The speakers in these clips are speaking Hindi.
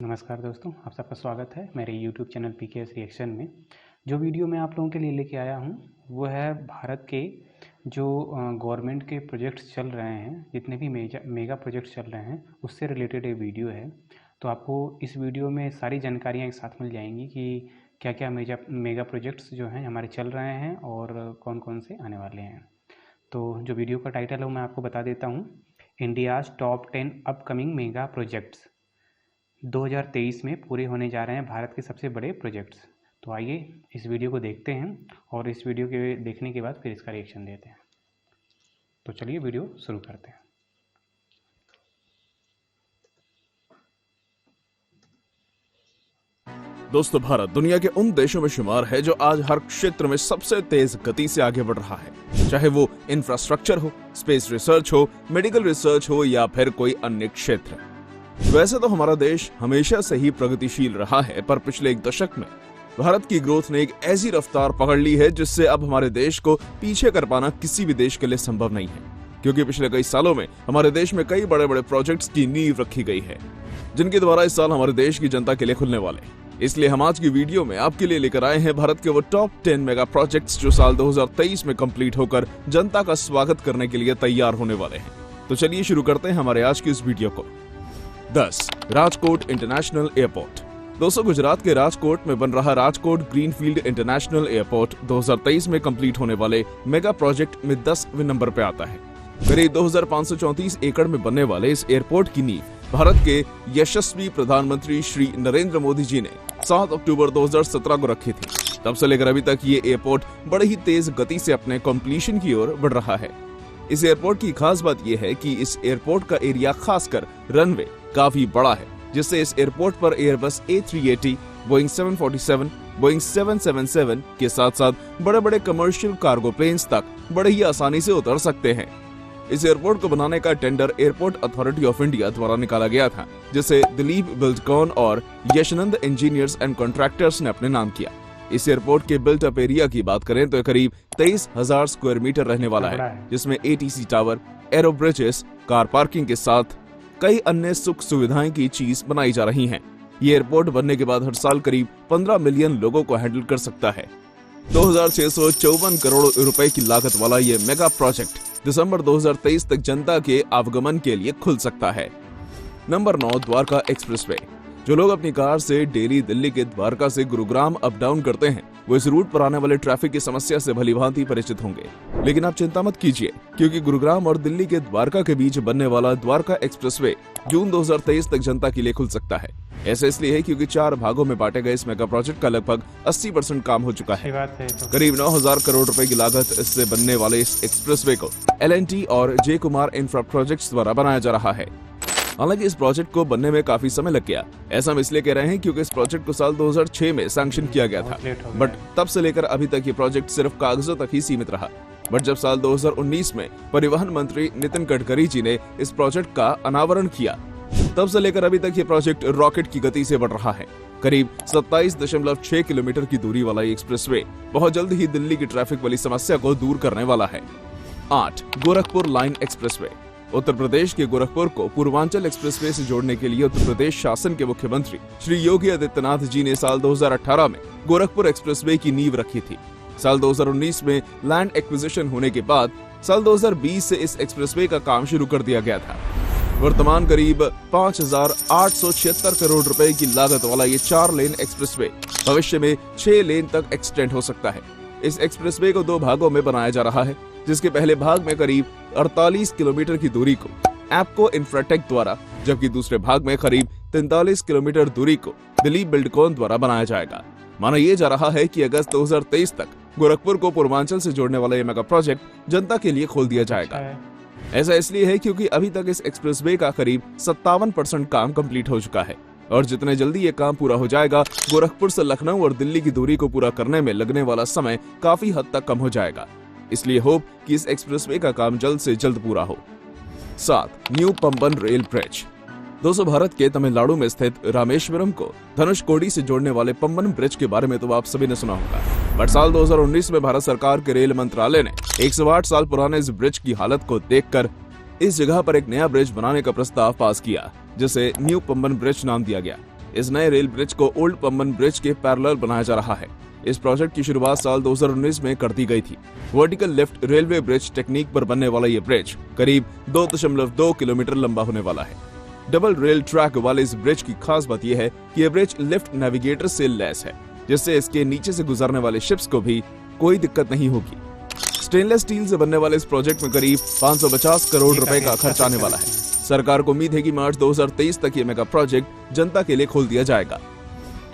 नमस्कार दोस्तों, आप सबका स्वागत है मेरे YouTube चैनल पीकेएस रिएक्शन में। जो वीडियो मैं आप लोगों के लिए लेके आया हूँ वो है भारत के जो गवर्नमेंट के प्रोजेक्ट्स चल रहे हैं, जितने भी मेगा प्रोजेक्ट्स चल रहे हैं उससे रिलेटेड ये वीडियो है। तो आपको इस वीडियो में सारी जानकारियाँ एक साथ मिल जाएंगी कि क्या क्या मेगा प्रोजेक्ट्स जो हैं हमारे चल रहे हैं और कौन कौन से आने वाले हैं। तो जो वीडियो का टाइटल है वो मैं आपको बता देता हूँ, India's top 10 upcoming mega projects 2023 में पूरे होने जा रहे हैं भारत के सबसे बड़े प्रोजेक्ट्स। तो आइए इस वीडियो को देखते हैं और इस वीडियो के देखने के बाद फिर इसका रिएक्शन देते हैं। तो चलिए वीडियो शुरू करते हैं। दोस्तों, भारत दुनिया के उन देशों में शुमार है जो आज हर क्षेत्र में सबसे तेज गति से आगे बढ़ रहा है, चाहे वो इंफ्रास्ट्रक्चर हो, स्पेस रिसर्च हो, मेडिकल रिसर्च हो या फिर कोई अन्य क्षेत्र। वैसे तो हमारा देश हमेशा से ही प्रगतिशील रहा है, पर पिछले एक दशक में भारत की ग्रोथ ने एक ऐसी रफ्तार पकड़ ली है जिससे अब हमारे देश को पीछे कर पाना किसी भी देश के लिए संभव नहीं है। क्योंकि पिछले कई सालों में हमारे देश में कई बड़े बड़े प्रोजेक्ट्स की नींव रखी गई है, जिनके द्वारा इस साल हमारे देश की जनता के लिए खुलने वाले। इसलिए हम आज की वीडियो में आपके लिए लेकर आए हैं भारत के वो टॉप 10 मेगा प्रोजेक्ट्स जो साल 2023 में कंप्लीट होकर जनता का स्वागत करने के लिए तैयार होने वाले हैं। तो चलिए शुरू करते हैं हमारे आज की इस वीडियो को। 10. Rajkot international airport. दोस्तों, गुजरात के राजकोट में बन रहा राजकोट ग्रीनफील्ड इंटरनेशनल एयरपोर्ट 2023 में कंप्लीट होने वाले मेगा प्रोजेक्ट में 10वें नंबर पे आता है। करीब 2534 एकड़ में बनने वाले इस एयरपोर्ट की नींव भारत के यशस्वी प्रधानमंत्री श्री नरेंद्र मोदी जी ने 7 अक्टूबर 2017 को रखी थी। तब से लेकर अभी तक ये एयरपोर्ट बड़ी ही तेज गति से अपने कंप्लीशन की ओर बढ़ रहा है। इस एयरपोर्ट की खास बात यह है कि इस एयरपोर्ट का एरिया, खासकर रनवे, काफी बड़ा है, जिससे इस एयरपोर्ट पर एयरबस A380, बोइंग 747, बोइंग 777 के साथ साथ बड़े बड़े कमर्शियल कार्गो प्लेन्स तक बड़े ही आसानी से उतर सकते हैं। इस एयरपोर्ट को बनाने का tender airport authority of India द्वारा निकाला गया था, जिसे दिलीप बिल्डकॉन और यशनंद इंजीनियर्स एंड कॉन्ट्रैक्टर्स ने अपने नाम किया। इस एयरपोर्ट के बिल्ट अप एरिया की बात करें तो करीब 23,000 स्क्वायर मीटर रहने वाला है, जिसमें ATC tower, arrow bridges, car parking के साथ कई अन्य सुख सुविधाएं की चीज बनाई जा रही हैं। ये एयरपोर्ट बनने के बाद हर साल करीब 15 मिलियन लोगों को हैंडल कर सकता है। 2654 करोड़ रुपए की लागत वाला ये मेगा प्रोजेक्ट दिसंबर 2023 तक जनता के आवागमन के लिए खुल सकता है। नंबर 9. द्वारका एक्सप्रेसवे। जो लोग अपनी कार से डेली दिल्ली के द्वारका से गुरुग्राम अप डाउन करते हैं, वो इस रूट पर आने वाले ट्रैफिक की समस्या से भलीभांति परिचित होंगे। लेकिन आप चिंता मत कीजिए, क्योंकि गुरुग्राम और दिल्ली के द्वारका के बीच बनने वाला द्वारका एक्सप्रेसवे जून 2023 तक जनता के लिए खुल सकता है। ऐसा इसलिए है क्योंकि 4 भागों में बांटे गए इस मेगा प्रोजेक्ट का लगभग 80% काम हो चुका है। करीब 9,000 करोड़ रुपए की लागत इससे बनने वाले इस एक्सप्रेसवे को L&T और जे कुमार इंफ्रा प्रोजेक्ट्स द्वारा बनाया जा रहा है। हालांकि इस प्रोजेक्ट को बनने में काफी समय लग गया। ऐसा हम इसलिए कह रहे हैं क्योंकि इस प्रोजेक्ट को साल 2006 में सैंक्शन किया गया था, बट तब से लेकर अभी तक ये प्रोजेक्ट सिर्फ कागजों तक ही सीमित रहा। बट जब साल 2019 में परिवहन मंत्री नितिन गडकरी जी ने इस प्रोजेक्ट का अनावरण किया, तब से लेकर अभी तक ये प्रोजेक्ट रॉकेट की गति से बढ़ रहा है। करीब 27.6 किलोमीटर की दूरी वाला ये एक्सप्रेसवे बहुत जल्द ही दिल्ली की ट्रैफिक वाली समस्या को दूर करने वाला है। 8. Gorakhpur line expressway. उत्तर प्रदेश के गोरखपुर को पूर्वांचल एक्सप्रेसवे से जोड़ने के लिए उत्तर प्रदेश शासन के मुख्यमंत्री श्री योगी आदित्यनाथ जी ने साल 2018 में गोरखपुर एक्सप्रेसवे की नींव रखी थी। साल 2019 में लैंड एक्विजिशन होने के बाद साल 2020 से इस एक्सप्रेसवे का काम शुरू कर दिया गया था। वर्तमान करीब 5,876 करोड़ रुपए की लागत वाला ये 4 लेन एक्सप्रेसवे भविष्य में 6 लेन तक एक्सटेंड हो सकता है। इस एक्सप्रेसवे को 2 भागों में बनाया जा रहा है, जिसके पहले भाग में करीब 48 किलोमीटर की दूरी को एप्को इंफ्राटेक द्वारा, जबकि दूसरे भाग में करीब 43 किलोमीटर दूरी को दिलीप बिल्डकॉन द्वारा बनाया जाएगा। माना यह जा रहा है कि अगस्त 2023 तक गोरखपुर को पूर्वांचल से जोड़ने वाला यह मेगा प्रोजेक्ट जनता के लिए खोल दिया जाएगा। ऐसा इसलिए है क्योंकि अभी तक इस एक्सप्रेसवे का करीब 57% काम कंप्लीट हो चुका है, और जितने जल्दी ये काम पूरा हो जाएगा, गोरखपुर से लखनऊ और दिल्ली की दूरी को पूरा करने में लगने वाला समय काफी हद तक कम हो जाएगा। इसलिए होप कि इस एक्सप्रेसवे का काम जल्द से जल्द पूरा हो। 7. New Pamban rail bridge. दोस्तों, भारत के तमिलनाडु में स्थित रामेश्वरम को धनुषकोडी से जोड़ने वाले पंबन ब्रिज के बारे में तो आप सभी ने सुना होगा, बट साल 2019 में भारत सरकार के रेल मंत्रालय ने 108 साल पुराने इस ब्रिज की हालत को देखकर इस जगह पर एक नया ब्रिज बनाने का प्रस्ताव पास किया, जिसे न्यू पंबन ब्रिज नाम दिया गया। इस नए रेल ब्रिज को ओल्ड पम्बन ब्रिज के पैरेलल बनाया जा रहा है। इस प्रोजेक्ट की शुरुआत साल 2019 में कर दी गई थी। Vertical lift railway bridge technique पर बनने वाला ये ब्रिज करीब 2.2 किलोमीटर लंबा होने वाला है। डबल रेल ट्रैक वाले इस ब्रिज की खास बात यह है कि यह ब्रिज लिफ्ट नेविगेटर से लैस है, जिससे इसके नीचे से गुजरने वाले शिप्स को भी कोई दिक्कत नहीं होगी। स्टेनलेस स्टील से बनने वाले इस प्रोजेक्ट में करीब 550 करोड़ रुपए का खर्च आने वाला है। सरकार को उम्मीद है कि मार्च 2023 तक ये मेगा प्रोजेक्ट जनता के लिए खोल दिया जाएगा।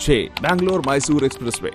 6. बैंगलोर मैसूर एक्सप्रेसवे।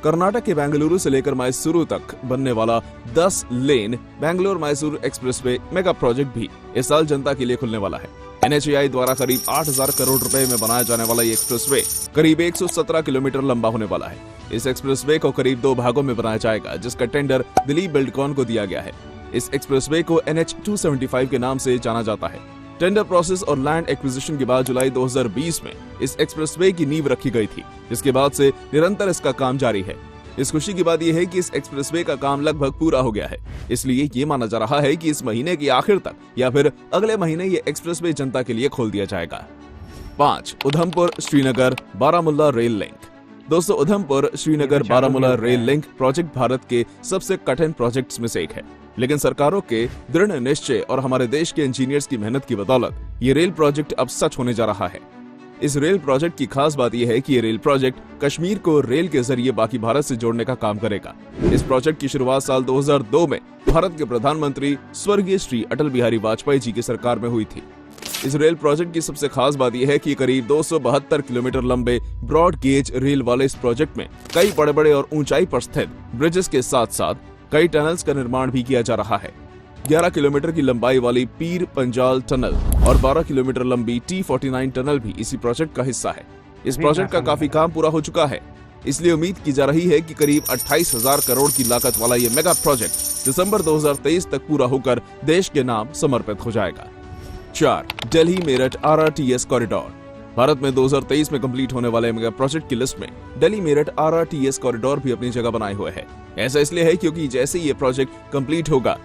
कर्नाटक के बेंगलुरु से लेकर मैसूरू तक बनने वाला 10 lane Bangalore Mysore expressway mega project भी इस साल जनता के लिए खुलने वाला है। NHAI द्वारा करीब 8000 करोड़ रुपए में बनाया जाने वाला ये एक्सप्रेसवे करीब 117 किलोमीटर लंबा होने वाला है। इस एक्सप्रेसवे को करीब 2 भागों में बनाया जाएगा, जिसका टेंडर दिलीप बिल्डकॉन को दिया गया है। इस एक्सप्रेसवे को NH 275 के नाम से जाना जाता है। टेंडर प्रोसेस और लैंड एक्विजिशन के बाद जुलाई 2020 में इस एक्सप्रेसवे की नींव रखी गई थी, जिसके बाद से निरंतर इसका काम जारी है। इस खुशी की बात यह है कि इस एक्सप्रेसवे का काम लगभग पूरा हो गया है, इसलिए ये माना जा रहा है कि इस महीने के आखिर तक या फिर अगले महीने ये एक्सप्रेसवे जनता के लिए खोल दिया जाएगा। 5. Udhampur Srinagar Baramulla rail link. दोस्तों, Udhampur Srinagar Baramulla rail link project Bharat के सबसे कठिन प्रोजेक्ट्स में से एक है, लेकिन सरकारों के दृढ़ निश्चय और हमारे देश के इंजीनियर्स की मेहनत की बदौलत ये रेल प्रोजेक्ट अब सच होने जा रहा है। इस रेल प्रोजेक्ट की खास बात यह है कि ये रेल प्रोजेक्ट कश्मीर को रेल के जरिए बाकी भारत से जोड़ने का काम करेगा। इस प्रोजेक्ट की शुरुआत साल 2002 में भारत के प्रधानमंत्री स्वर्गीय श्री अटल बिहारी वाजपेयी जी की सरकार में हुई थी। इस रेल प्रोजेक्ट की सबसे खास बात यह है कि करीब 272 किलोमीटर लंबे ब्रॉड गेज रेल वाले इस प्रोजेक्ट में कई बड़े बड़े और ऊंचाई पर स्थित ब्रिजेस के साथ साथ कई टनल्स का निर्माण भी किया जा रहा है। 11 किलोमीटर की लंबाई वाली पीर पंजाल टनल और 12 किलोमीटर लंबी T49 टनल भी इसी प्रोजेक्ट का हिस्सा है। इस प्रोजेक्ट का काफी काम पूरा हो चुका है, इसलिए उम्मीद की जा रही है कि करीब 28,000 करोड़ की लागत वाला ये मेगा प्रोजेक्ट दिसंबर 2023 तक पूरा होकर देश के नाम समर्पित हो जाएगा। 4. Delhi Meerut RRTS corridor. भारत में 2023 में कंप्लीट होने वाले मेगा प्रोजेक्ट की लिस्ट में दिल्ली मेरठ RRTS कॉरिडोर भी अपनी जगह बनाए हुए है। ऐसा इसलिए है क्योंकि जैसे ये प्रोजेक्ट कंप्लीट होगा,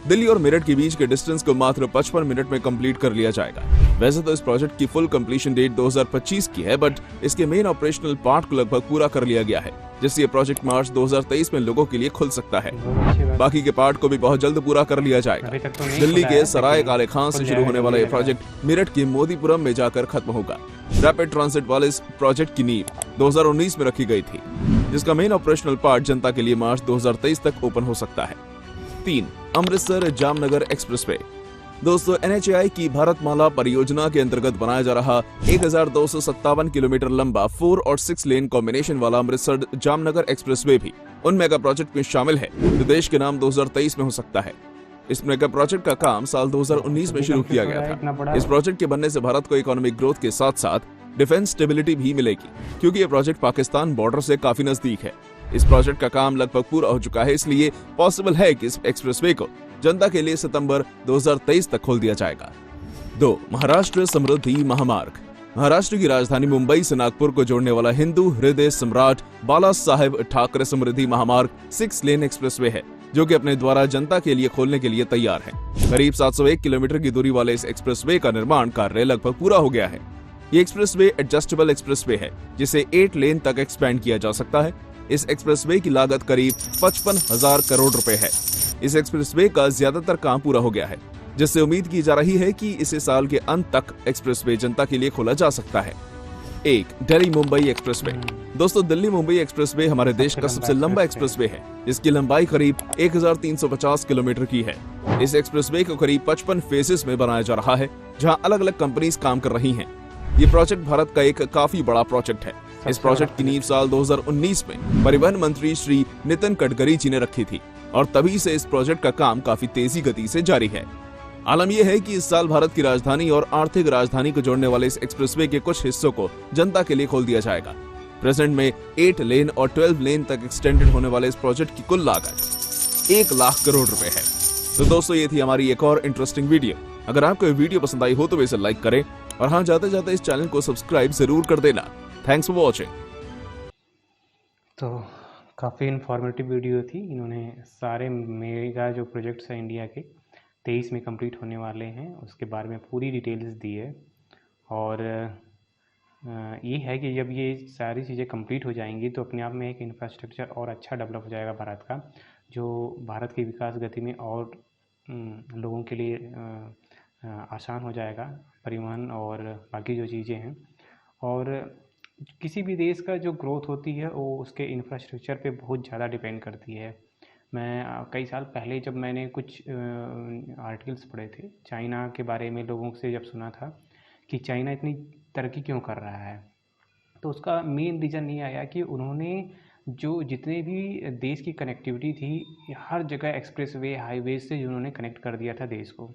दिल्ली और मेरठ के बीच के डिस्टेंस को मात्र 55 मिनट में कंप्लीट कर लिया जाएगा। वैसे तो इस प्रोजेक्ट की फुल कंप्लीशन डेट 2025 की है, बट इसके मेन ऑपरेशनल पार्ट को लगभग पूरा कर लिया गया है, जिससे ये प्रोजेक्ट मार्च 2023 में लोगों के लिए खुल सकता है। बाकी के पार्ट को भी बहुत जल्द पूरा कर लिया जाएगा। दिल्ली के सराय काले खान से शुरू होने वाला ये प्रोजेक्ट मेरठ के मोदीपुरम में जाकर खत्म होगा। रैपिड ट्रांसिट वाले इस प्रोजेक्ट की नींव 2019 में रखी गई थी, जिसका मेन ऑपरेशनल पार्ट जनता के लिए मार्च 2023 तक ओपन हो सकता है। 3. अमृतसर जामनगर एक्सप्रेसवे। दोस्तों, NHAI की भारतमाला परियोजना के अंतर्गत बनाया जा रहा 1257 किलोमीटर लंबा 4 और 6 लेन कॉम्बिनेशन वाला अमृतसर जामनगर एक्सप्रेसवे भी उन मेगा प्रोजेक्ट में शामिल है जो देश के नाम 2023 में हो सकता है। इस मेगा प्रोजेक्ट का काम साल 2019 में शुरू किया गया था। इस प्रोजेक्ट के बनने से भारत को इकोनॉमिक ग्रोथ के साथ साथ डिफेंस स्टेबिलिटी भी मिलेगी, क्योंकि ये प्रोजेक्ट पाकिस्तान बॉर्डर से काफी नजदीक है। इस प्रोजेक्ट का काम लगभग पूरा हो चुका है, इसलिए पॉसिबल है कि इस एक्सप्रेसवे को जनता के लिए सितंबर 2023 तक खोल दिया जाएगा। 2. महाराष्ट्र समृद्धि महामार्ग। महाराष्ट्र की राजधानी मुंबई से नागपुर को जोड़ने वाला हिंदू हृदय सम्राट बाला साहेब ठाकरे समृद्धि महामार्ग 6 लेन एक्सप्रेसवे है, जो कि अपने द्वारा जनता के लिए खोलने के लिए तैयार है। करीब 701 किलोमीटर की दूरी वाले इस एक्सप्रेसवे का निर्माण कार्य लगभग पूरा हो गया है। ये एक्सप्रेसवे एडजस्टेबल एक्सप्रेसवे है, जिसे 8 लेन तक एक्सपैंड किया जा सकता है। इस एक्सप्रेसवे की लागत करीब 55,000 करोड़ रुपए है। इस एक्सप्रेसवे का ज्यादातर काम पूरा हो गया है, जिससे उम्मीद की जा रही है कि इसे साल के अंत तक एक्सप्रेसवे जनता के लिए खोला जा सकता है। 1. दिल्ली मुंबई एक्सप्रेसवे। दोस्तों, दिल्ली मुंबई एक्सप्रेसवे हमारे देश का सबसे लंबा एक्सप्रेसवे है, जिसकी लंबाई करीब 1350 किलोमीटर की है। इस एक्सप्रेसवे को करीब 55 फेजेस में बनाया जा रहा है, जहां अलग अलग कंपनीज काम कर रही हैं। ये प्रोजेक्ट भारत का एक काफी बड़ा प्रोजेक्ट है। इस प्रोजेक्ट की नींव साल 2019 में परिवहन मंत्री श्री नितिन गडकरी जी ने रखी थी, और तभी से इस प्रोजेक्ट का काम काफी तेजी गति से जारी है। आलम यह है कि इस साल भारत की राजधानी और आर्थिक राजधानी को जोड़ने वाले इस एक्सप्रेसवे के कुछ हिस्सों को जनता के लिए खोल दिया जाएगा। प्रेजेंट में 8 लेन और 12 लेन तक एक्सटेंडेड होने वाले इस प्रोजेक्ट की कुल लागत 1 लाख करोड़ रुपए है। तो दोस्तों, ये थी हमारी एक और इंटरेस्टिंग वीडियो। अगर आपको ये वीडियो पसंद आई हो तो इसे लाइक करें, और हाँ, जाते जाते इस चैनल को सब्सक्राइब जरूर कर देना। Thanks for watching. तो काफ़ी इन्फॉर्मेटिव वीडियो थी। इन्होंने सारे मेगा जो प्रोजेक्ट्स हैं इंडिया के 23 में कंप्लीट होने वाले हैं उसके बारे में पूरी डिटेल्स दी है, और ये है कि जब ये सारी चीज़ें कंप्लीट हो जाएंगी तो अपने आप में एक इंफ्रास्ट्रक्चर और अच्छा डेवलप हो जाएगा भारत का, जो भारत की विकास गति में और लोगों के लिए आसान हो जाएगा, परिवहन और बाकी जो चीज़ें हैं। और किसी भी देश का जो ग्रोथ होती है वो उसके इंफ्रास्ट्रक्चर पे बहुत ज़्यादा डिपेंड करती है। मैं कई साल पहले जब मैंने कुछ आर्टिकल्स पढ़े थे चाइना के बारे में, लोगों से जब सुना था कि चाइना इतनी तरक्की क्यों कर रहा है, तो उसका मेन रीज़न ये आया कि उन्होंने जो जितने भी देश की कनेक्टिविटी थी, हर जगह एक्सप्रेसवे हाईवेज से उन्होंने कनेक्ट कर दिया था देश को,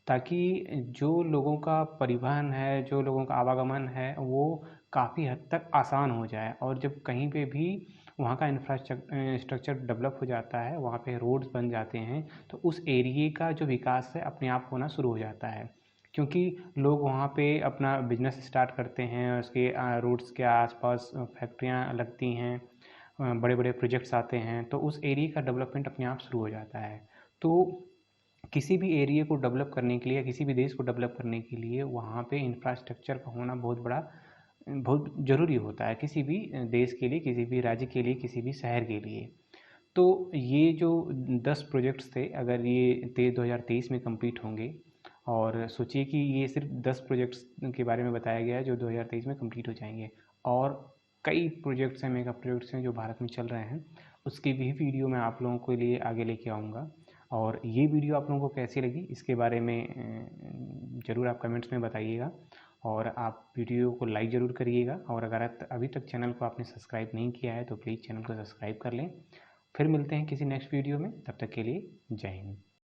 ताकि जो लोगों का परिवहन है, जो लोगों का आवागमन है, वो काफ़ी हद तक आसान हो जाए। और जब कहीं पे भी वहाँ का इंफ्रास्ट्रक्चर डेवलप हो जाता है, वहाँ पे रोड्स बन जाते हैं, तो उस एरिए का जो विकास है अपने आप होना शुरू हो जाता है, क्योंकि लोग वहाँ पे अपना बिजनेस स्टार्ट करते हैं, उसके रोड्स के आसपास फैक्ट्रियाँ लगती हैं, बड़े बड़े प्रोजेक्ट्स आते हैं, तो उस एरिए का डेवलपमेंट अपने आप शुरू हो जाता है। तो किसी भी एरिया को डेवलप करने के लिए या किसी भी देश को डेवलप करने के लिए वहाँ पे इंफ्रास्ट्रक्चर का होना बहुत ज़रूरी होता है, किसी भी देश के लिए, किसी भी राज्य के लिए, किसी भी शहर के लिए। तो ये जो 10 प्रोजेक्ट्स थे, अगर ये 2023 में कंप्लीट होंगे, और सोचिए कि ये सिर्फ 10 प्रोजेक्ट्स के बारे में बताया गया है जो 2023 में कंप्लीट हो जाएंगे, और कई प्रोजेक्ट्स हैं, मेगा प्रोजेक्ट्स हैं जो भारत में चल रहे हैं, उसकी भी वीडियो मैं आप लोगों के लिए आगे लेके आऊँगा। और ये वीडियो आप लोगों को कैसी लगी इसके बारे में ज़रूर आप कमेंट्स में बताइएगा, और आप वीडियो को लाइक ज़रूर करिएगा। और अगर अभी तक चैनल को आपने सब्सक्राइब नहीं किया है तो प्लीज़ चैनल को सब्सक्राइब कर लें। फिर मिलते हैं किसी नेक्स्ट वीडियो में, तब तक के लिए जय हिंद।